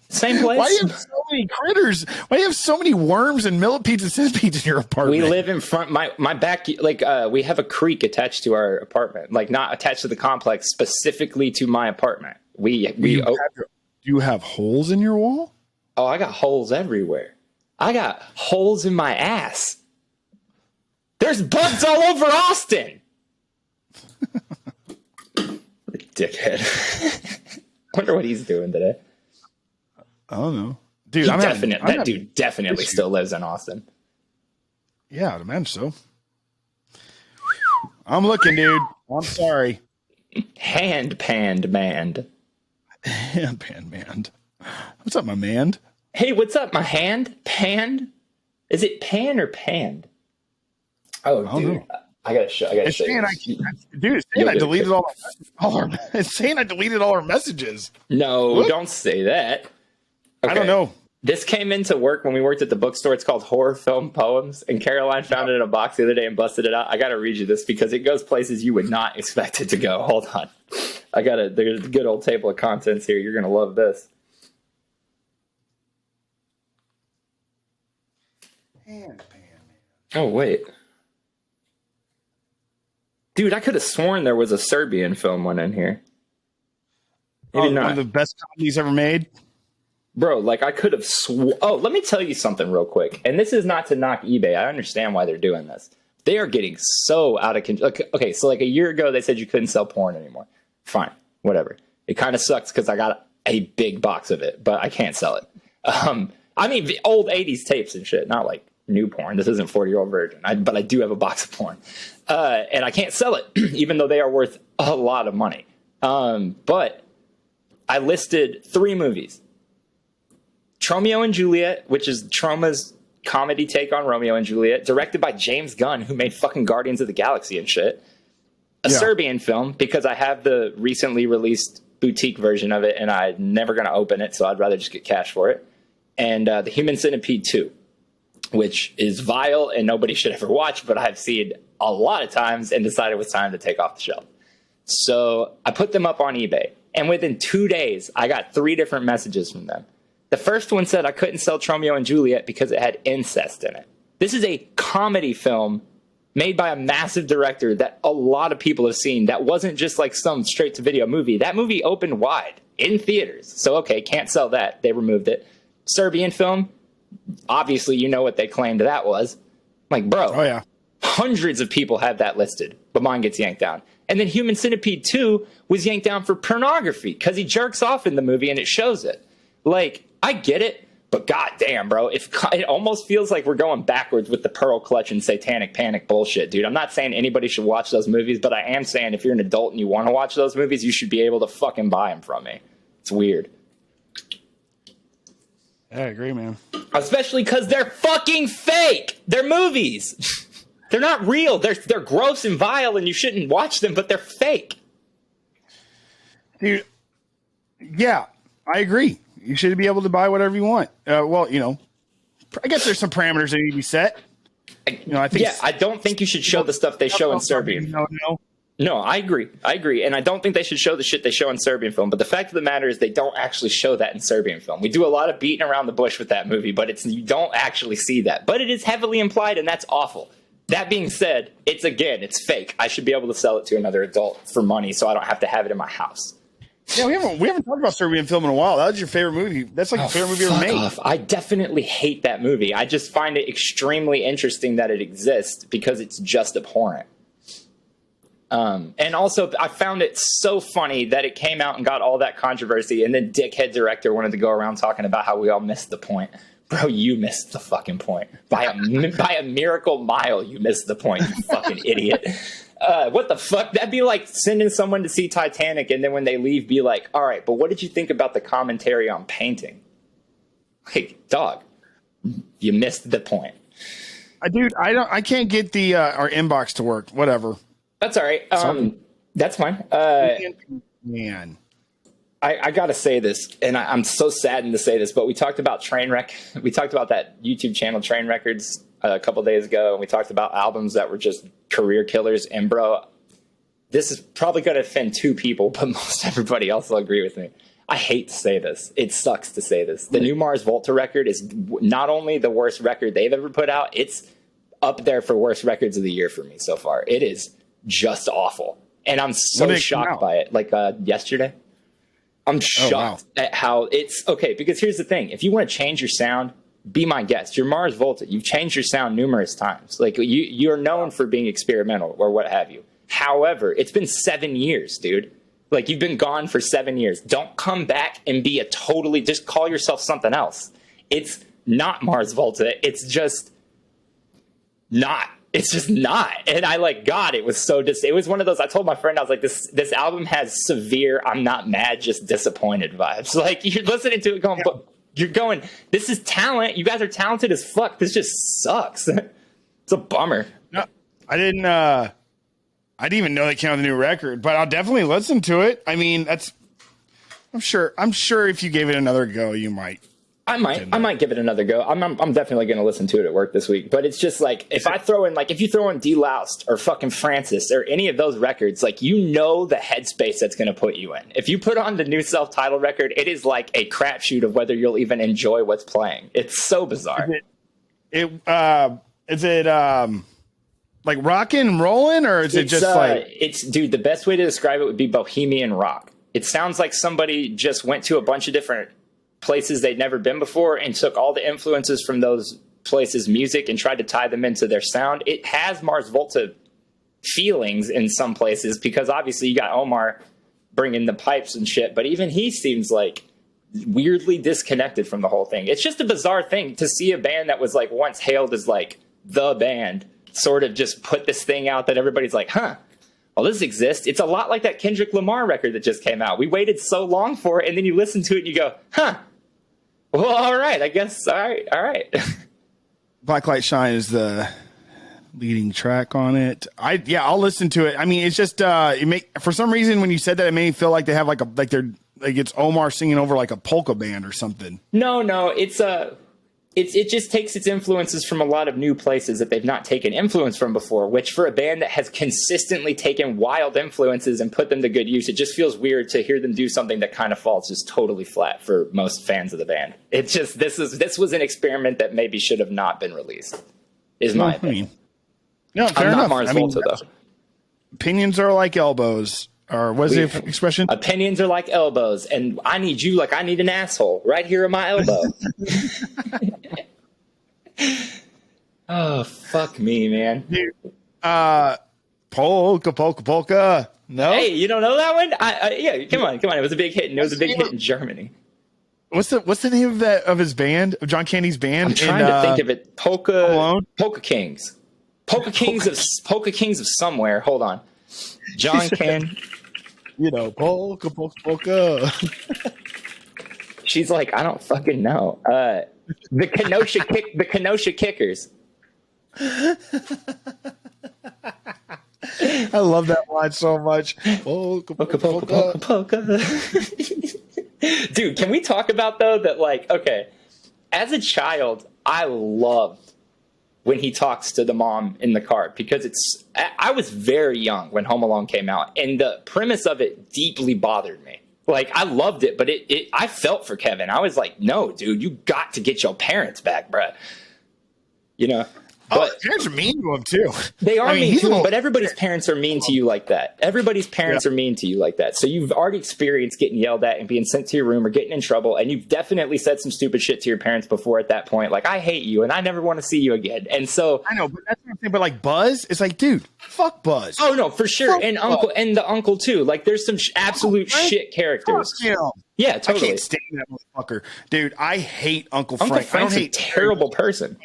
Same place. Why do you have so many critters? Why do you have so many worms and millipedes and centipedes in your apartment? We live in front my back, like we have a creek attached to our apartment, like not attached to the complex, specifically to my apartment. Do you have holes in your wall? Oh, I got holes everywhere. I got holes in my ass. There's bugs all over Austin. Dickhead. Wonder what he's doing today. I don't know. Dude, that dude definitely still lives in Austin. Yeah, I'd imagine so. I'm looking, dude. I'm sorry. Hand panned manned. Hand panned manned. What's up, my man? Hey, what's up, my hand? Panned? Is it pan or panned? Oh, dude. I gotta show you. It's saying I deleted all our it's saying I deleted all our messages. No, don't say that. Okay. I don't know. This came into work when we worked at the bookstore. It's called Horror Film Poems, and Caroline found it in a box the other day and busted it out. I gotta read you this because it goes places you would not expect it to go. Hold on. There's a good old table of contents here. You're gonna love this. Oh, wait. Dude, I could have sworn there was a Serbian film one in here. Maybe not. One of the best comedies ever made. Bro, like I could have Oh, let me tell you something real quick. And this is not to knock eBay. I understand why they're doing this. They are getting so out of control. Okay, so like a year ago, they said you couldn't sell porn anymore. Fine, whatever. It kind of sucks because I got a big box of it, but I can't sell it. I mean, the old 80s tapes and shit, not like new porn. This isn't 40-year-old virgin, but I do have a box of porn. And I can't sell it, even though they are worth a lot of money. But I listed 3 movies. Romeo and Juliet, which is Troma's comedy take on Romeo and Juliet, directed by James Gunn, who made fucking Guardians of the Galaxy and shit. A Serbian film, because I have the recently released boutique version of it, and I'm never going to open it, so I'd rather just get cash for it. And The Human Centipede 2, which is vile and nobody should ever watch, but I've seen a lot of times and decided it was time to take off the shelf. So I put them up on eBay, and within 2 days, I got 3 different messages from them. The first one said I couldn't sell Romeo and Juliet because it had incest in it. This is a comedy film made by a massive director that a lot of people have seen. That wasn't just like some straight-to-video movie. That movie opened wide in theaters. So, okay, can't sell that. They removed it. Serbian film, obviously you know what they claimed that was. I'm like, bro, oh yeah, hundreds of people have that listed, but mine gets yanked down. And then Human Centipede 2 was yanked down for pornography because he jerks off in the movie and it shows it. Like, I get it, but goddamn, bro, it almost feels like we're going backwards with the Pearl Clutch and Satanic Panic bullshit, dude. I'm not saying anybody should watch those movies, but I am saying if you're an adult and you want to watch those movies, you should be able to fucking buy them from me. It's weird. I agree, man. Especially because they're fucking fake. They're movies. They're not real. They're gross and vile, and you shouldn't watch them, but they're fake. Dude, yeah, I agree. You should be able to buy whatever you want. Well, you know, I guess there's some parameters that need to be set. You know, I think. Yeah, I don't think you should show the stuff they show in Serbian. No, I agree. And I don't think they should show the shit they show in Serbian film. But the fact of the matter is they don't actually show that in Serbian film. We do a lot of beating around the bush with that movie, but you don't actually see that. But it is heavily implied, and that's awful. That being said, it's fake. I should be able to sell it to another adult for money so I don't have to have it in my house. Yeah, we haven't talked about Serbian film in a while. That was your favorite movie. That's like your favorite movie ever made. Off. I definitely hate that movie. I just find it extremely interesting that it exists because it's just abhorrent. And also, I found it so funny that it came out and got all that controversy, and then dickhead director wanted to go around talking about how we all missed the point. Bro, you missed the fucking point. By a miracle mile, you missed the point, you fucking idiot. What the fuck? That'd be like sending someone to see Titanic and then when they leave be like, all right, but what did you think about the commentary on painting? Like, dog, you missed the point. Dude, I can't get the our inbox to work. Whatever. That's all right. That's fine. Man. I gotta say this, and I'm so saddened to say this, but we talked about Trainwreck. We talked about that YouTube channel, Train Records, a couple days ago, and we talked about albums that were just career killers. And bro, this is probably gonna offend two people, but most everybody else will agree with me. I hate to say this. It sucks to say this. The new Mars Volta record is not only the worst record they've ever put out, it's up there for worst records of the year for me so far. It is just awful. And I'm so shocked by it. Like yesterday. I'm shocked at how it's okay, because here's the thing. If you want to change your sound, be my guest. You're Mars Volta. You've changed your sound numerous times. Like you're known for being experimental or what have you. However, it's been 7 years, dude. Like you've been gone for 7 years. Don't come back and be just call yourself something else. It's not Mars Volta. It's just not. It's just not. And I it was so it was one of those, I told my friend, I was like, this album has severe, I'm not mad, just disappointed vibes. Like you're listening to it going, but you're going, this is talent. You guys are talented as fuck. This just sucks. It's a bummer. No, I didn't even know they came out with a new record, but I'll definitely listen to it. I mean, I'm sure if you gave it another go, you might. I might give it another go. I'm definitely going to listen to it at work this week. But it's just like, if you throw in Deloused or fucking Francis or any of those records, like, you know, the headspace that's going to put you in. If you put on the new self-titled record, it is like a crapshoot of whether you'll even enjoy what's playing. It's so bizarre. Is it like rockin' and rollin', or is it just dude, the best way to describe it would be bohemian rock. It sounds like somebody just went to a bunch of different places they'd never been before and took all the influences from those places' music and tried to tie them into their sound. It has Mars Volta feelings in some places, because obviously you got Omar bringing the pipes and shit, but even he seems like weirdly disconnected from the whole thing. It's just a bizarre thing to see a band that was like once hailed as like the band sort of just put this thing out that everybody's like, huh, well, this exists. It's a lot like that Kendrick Lamar record that just came out. We waited so long for it, and then you listen to it and you go, huh, well, all right, I guess. All right. Black Light Shine is the leading track on it. I'll listen to it. I mean, it's just for some reason when you said that, it made me feel like they have it's Omar singing over like a polka band or something. No, it just takes its influences from a lot of new places that they've not taken influence from before, which for a band that has consistently taken wild influences and put them to good use, it just feels weird to hear them do something that kind of falls just totally flat for most fans of the band. It's just, this was an experiment that maybe should have not been released, is my opinion. No, fair enough. Mars Volta, though. Opinions are like elbows. Or was the expression? Opinions are like elbows, and I need you like I need an asshole right here at my elbow. Oh, fuck me, man. Dude, polka. No? Hey, you don't know that one? Yeah, come on. It was a big hit, and it was a big hit in Germany. What's the name of his band? Of John Candy's band? I'm trying to think of it. Polka Kings. Polka Kings of somewhere. Hold on. John Candy. You know, polka. She's like, I don't fucking know. The Kenosha Kickers. I love that line so much. Polka. Dude, can we talk about though that, like, okay, as a child, I loved when he talks to the mom in the car, because I was very young when Home Alone came out, and the premise of it deeply bothered me. Like, I loved it, but I felt for Kevin. I was like, no, dude, you got to get your parents back, bruh. You know? But parents are mean to him too. They are mean to him, but everybody's parents are mean to you like that. Everybody's parents are mean to you like that. So you've already experienced getting yelled at and being sent to your room or getting in trouble, and you've definitely said some stupid shit to your parents before at that point. Like, I hate you, and I never want to see you again. And so I know, but that's what I'm saying. But like Buzz, it's like, dude, fuck Buzz. Oh no, for sure, and Uncle and the uncle too. Like, there's some absolute shit characters. Yeah, totally. I can't stand that motherfucker, dude. I hate Uncle Frank. Uncle Frank's a terrible person.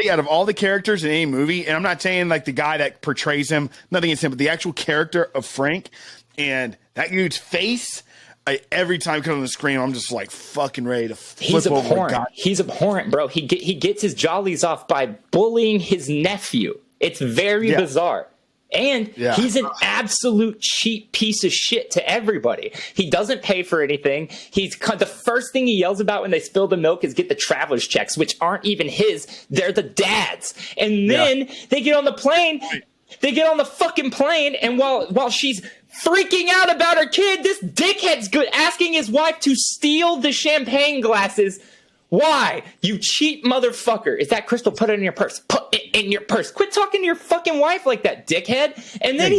Out of all the characters in any movie, and I'm not saying like the guy that portrays him, nothing against him, but the actual character of Frank and that dude's face, every time he comes on the screen, I'm just like fucking ready to flip over. He's abhorrent, bro. He gets his jollies off by bullying his nephew. It's very bizarre. And he's an absolute cheap piece of shit to everybody. He doesn't pay for anything. The first thing he yells about when they spill the milk is get the traveler's checks, which aren't even his. They're the dad's. And then they get on the plane. They get on the fucking plane, and while she's freaking out about her kid, this dickhead's asking his wife to steal the champagne glasses. Why? You cheap motherfucker. Is that crystal? Put it in your purse. Put it in your purse. Quit talking to your fucking wife like that, dickhead. And then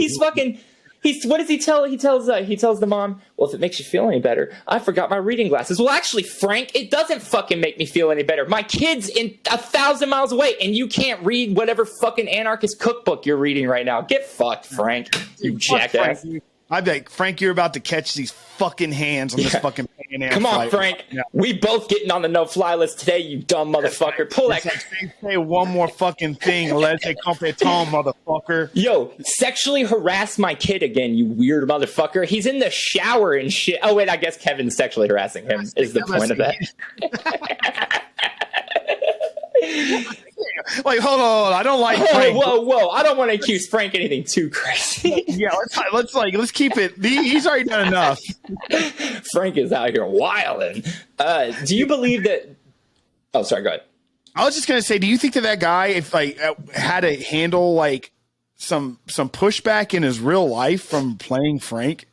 what does he tell? He tells the mom, well, if it makes you feel any better, I forgot my reading glasses. Well, actually, Frank, it doesn't fucking make me feel any better. My kid's in 1,000 miles away, and you can't read whatever fucking anarchist cookbook you're reading right now. Get fucked, Frank. You jackass. I bet, Frank, you're about to catch these fucking hands on this fucking Pan Am Come on, flight. Frank. Yeah. We both getting on the no-fly list today, you dumb motherfucker. Pull that. Say one more fucking thing. Let's say compétent, motherfucker. Yo, sexually harass my kid again, you weird motherfucker. He's in the shower and shit. Oh, wait, I guess Kevin's sexually harassing him is the point of that. Like, hold on, I don't like Frank. Whoa! I don't want to accuse Frank anything too crazy. Yeah, let's keep it. He's already done enough. Frank is out here wilding. Do you believe that? Oh, sorry. Go ahead. I was just gonna say, do you think that guy, if had to handle like some pushback in his real life from playing Frank?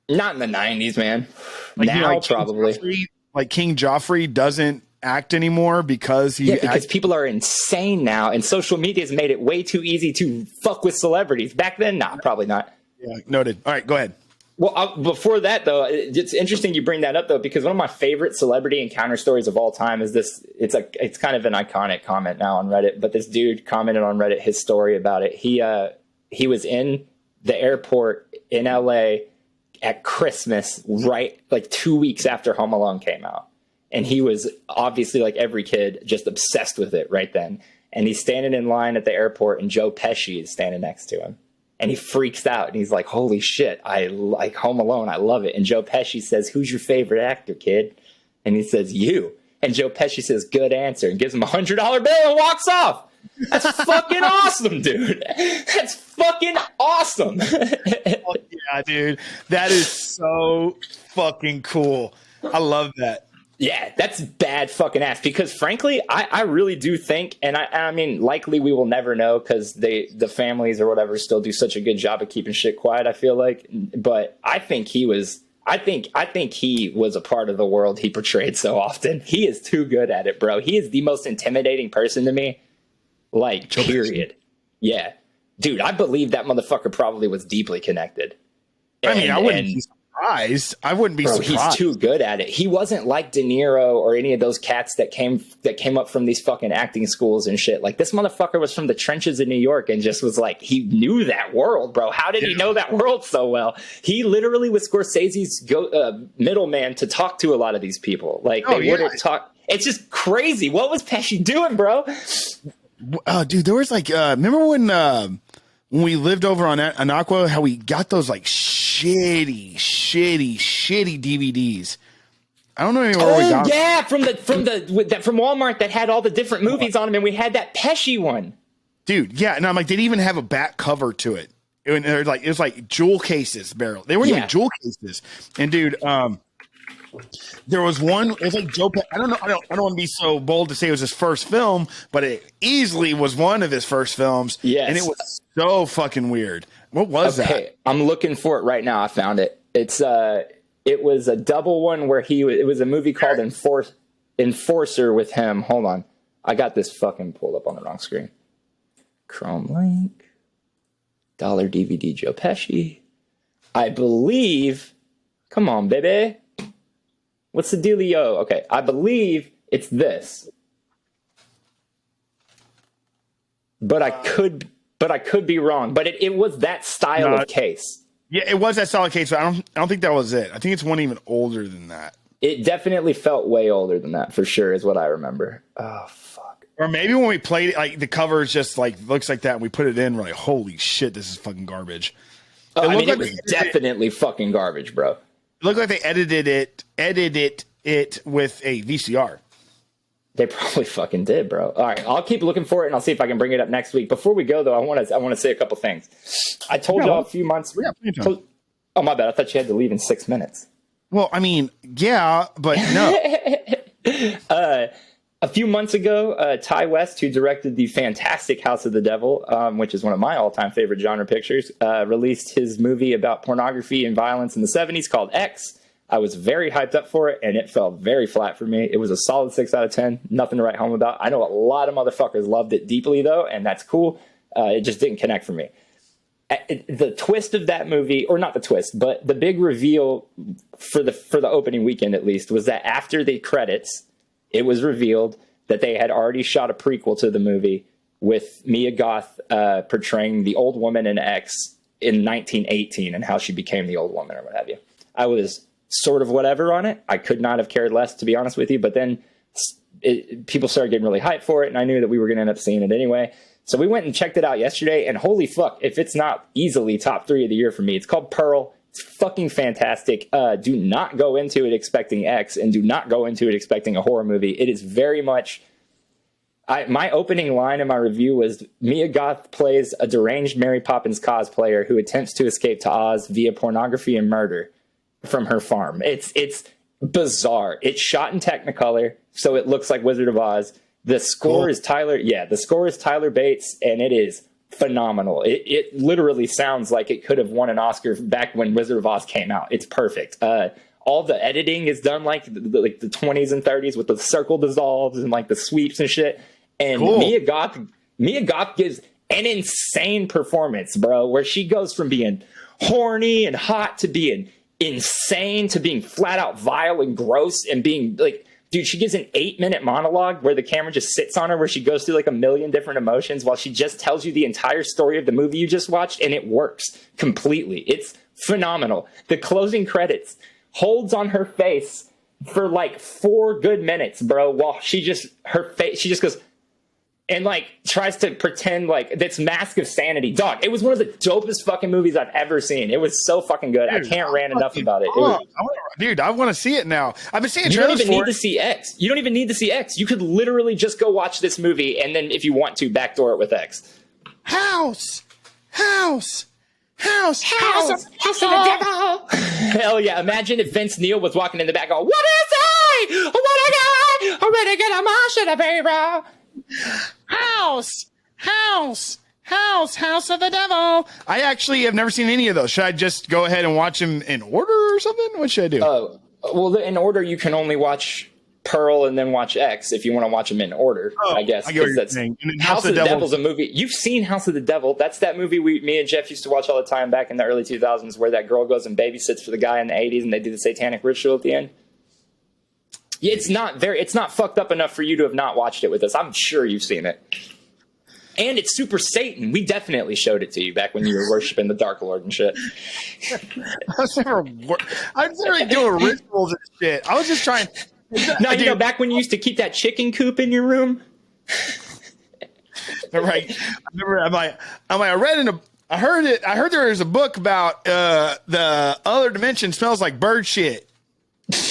Not in the 90s, man. Like, now, probably. King Joffrey doesn't act anymore because because people are insane now, and social media has made it way too easy to fuck with celebrities. Back then, probably not. Yeah, noted. All right, go ahead. Well, before that though, it's interesting you bring that up though, because one of my favorite celebrity encounter stories of all time is this. It's kind of an iconic comment now on Reddit, but this dude commented on Reddit his story about it. He was in the airport in LA at Christmas, right, like 2 weeks after Home Alone came out. And he was obviously, like every kid, just obsessed with it right then. And he's standing in line at the airport, and Joe Pesci is standing next to him. And he freaks out, and he's like, holy shit, I like Home Alone. I love it. And Joe Pesci says, who's your favorite actor, kid? And he says, you. And Joe Pesci says, good answer, and gives him $100 bill and walks off. That's fucking awesome, dude. That's fucking awesome. Oh, yeah, dude. That is so fucking cool. I love that. Yeah, that's bad fucking ass, because frankly, I really do think, and I mean, likely we will never know because the families or whatever still do such a good job of keeping shit quiet, I feel like. But I think he was a part of the world he portrayed so often. He is too good at it, bro. He is the most intimidating person to me. Like, period. Yeah. Dude, I believe that motherfucker probably was deeply connected. I mean, I wouldn't be surprised. I wouldn't be surprised. He's too good at it. He wasn't like De Niro or any of those cats that came up from these fucking acting schools and shit. Like, this motherfucker was from the trenches in New York and just was like, he knew that world, bro. How did he know that world so well? He literally was Scorsese's middleman to talk to a lot of these people. Like, they wouldn't talk. It's just crazy. What was Pesci doing, bro? Dude, there was like, remember when we lived over on Anaqua, how we got those like shitty DVDs. I don't know anywhere where we got. Yeah, from Walmart that had all the different movies on them, and we had that Pesci one. Dude, yeah, and I'm like, they didn't even have a back cover to it. It was like jewel cases, barrel. They weren't even jewel cases. And dude, there was one. It was like Joe. I don't know. I don't want to be so bold to say it was his first film, but it easily was one of his first films. Yes, and it was so fucking weird. What was that? I'm looking for it right now. I found it. It was a double one where it was a movie called Enforcer with him. Hold on, I got this fucking pulled up on the wrong screen. Chrome link. Dollar DVD Joe Pesci. I believe. Come on, baby. What's the dealio? Okay, I believe it's this. But I could be wrong. But it was that style of case. Yeah, it was that style of case, but I don't think that was it. I think it's one even older than that. It definitely felt way older than that, for sure, is what I remember. Oh, fuck. Or maybe when we played it, like the cover is just like looks like that, and we put it in, we're like, holy shit, this is fucking garbage. It was definitely fucking garbage, bro. It looked like they edited it with a VCR. They probably fucking did, bro. All right, I'll keep looking for it, and I'll see if I can bring it up next week. Before we go, though, I want to say a couple things. I told y'all a few months. Oh, my bad. I thought you had to leave in 6 minutes. Well, I mean, yeah, but no. A few months ago, Ty West, who directed the fantastic House of the Devil, which is one of my all-time favorite genre pictures, released his movie about pornography and violence in the 70s called X. I was very hyped up for it, and it fell very flat for me. It was a solid 6 out of 10. Nothing to write home about. I know a lot of motherfuckers loved it deeply, though, and that's cool. It just didn't connect for me. The twist of that movie, or not the twist, but the big reveal for the opening weekend, at least, was that after the credits, it was revealed that they had already shot a prequel to the movie with Mia Goth portraying the old woman in X in 1918 and how she became the old woman or what have you. I was sort of whatever on it. I could not have cared less, to be honest with you. But then people started getting really hyped for it, and I knew that we were going to end up seeing it anyway. So we went and checked it out yesterday, and holy fuck, if it's not easily top 3 of the year for me. It's called Pearl. It's fucking fantastic. Do not go into it expecting X, and do not go into it expecting a horror movie. It is very much... my opening line in my review was, Mia Goth plays a deranged Mary Poppins cosplayer who attempts to escape to Oz via pornography and murder from her farm. It's bizarre. It's shot in Technicolor, so it looks like Wizard of Oz. The score is Tyler Bates, and it is phenomenal. It literally sounds like it could have won an Oscar back when Wizard of Oz came out. It's perfect. All the editing is done like the 20s and 30s with the circle dissolves and like the sweeps and shit. And Mia Goth gives an insane performance, bro, where she goes from being horny and hot to being insane to being flat out vile and gross and being like, dude, she gives an 8-minute monologue where the camera just sits on her, where she goes through like a million different emotions while she just tells you the entire story of the movie you just watched, and it works completely. It's phenomenal. The closing credits holds on her face for like 4 good minutes, bro, while she just goes and like tries to pretend like this mask of sanity. Dog, it was one of the dopest fucking movies I've ever seen. It was so fucking good. Dude, I can't rant enough about it. I want to see it now. I've been seeing trailers for it. You don't even need to see X. You don't even need to see X. You could literally just go watch this movie and then, if you want to, backdoor it with X. House of the devil. Hell yeah. Imagine if Vince Neil was walking in the back going, what is it? What I got? I'm ready to get a motion of hero. House of the devil. I actually have never seen any of those. Should I just go ahead and watch them in order or something? What should I do? Well, in order, you can only watch Pearl and then watch X if you want to watch them in order, I guess. House of the Devil's a movie. You've seen House of the Devil. That's that movie me and Jeff used to watch all the time back in the early 2000s, where that girl goes and babysits for the guy in the 80s and they do the satanic ritual at the end. Yeah, it's not fucked up enough for you to have not watched it with us. I'm sure you've seen it. And it's Super Satan. We definitely showed it to you back when you were worshiping the Dark Lord and shit. I was never doing rituals and shit. I was just trying. No, you know, back when you used to keep that chicken coop in your room. Right. I remember. I heard there was a book about the other dimension smells like bird shit.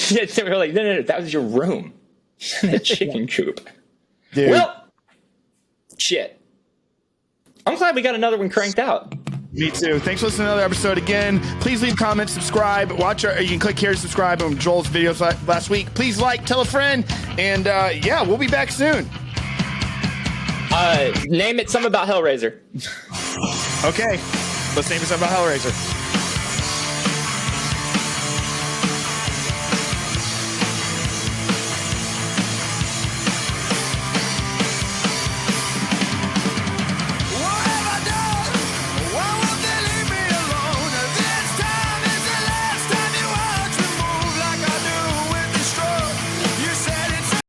They were like, no, that was your room. The chicken coop. Dude. Well, shit. I'm glad we got another one cranked out. Me too. Thanks for listening to another episode again. Please leave comments, subscribe, you can click here to subscribe on Joel's videos last week. Please tell a friend, and we'll be back soon. Name it something about Hellraiser. Okay. Let's name it something about Hellraiser.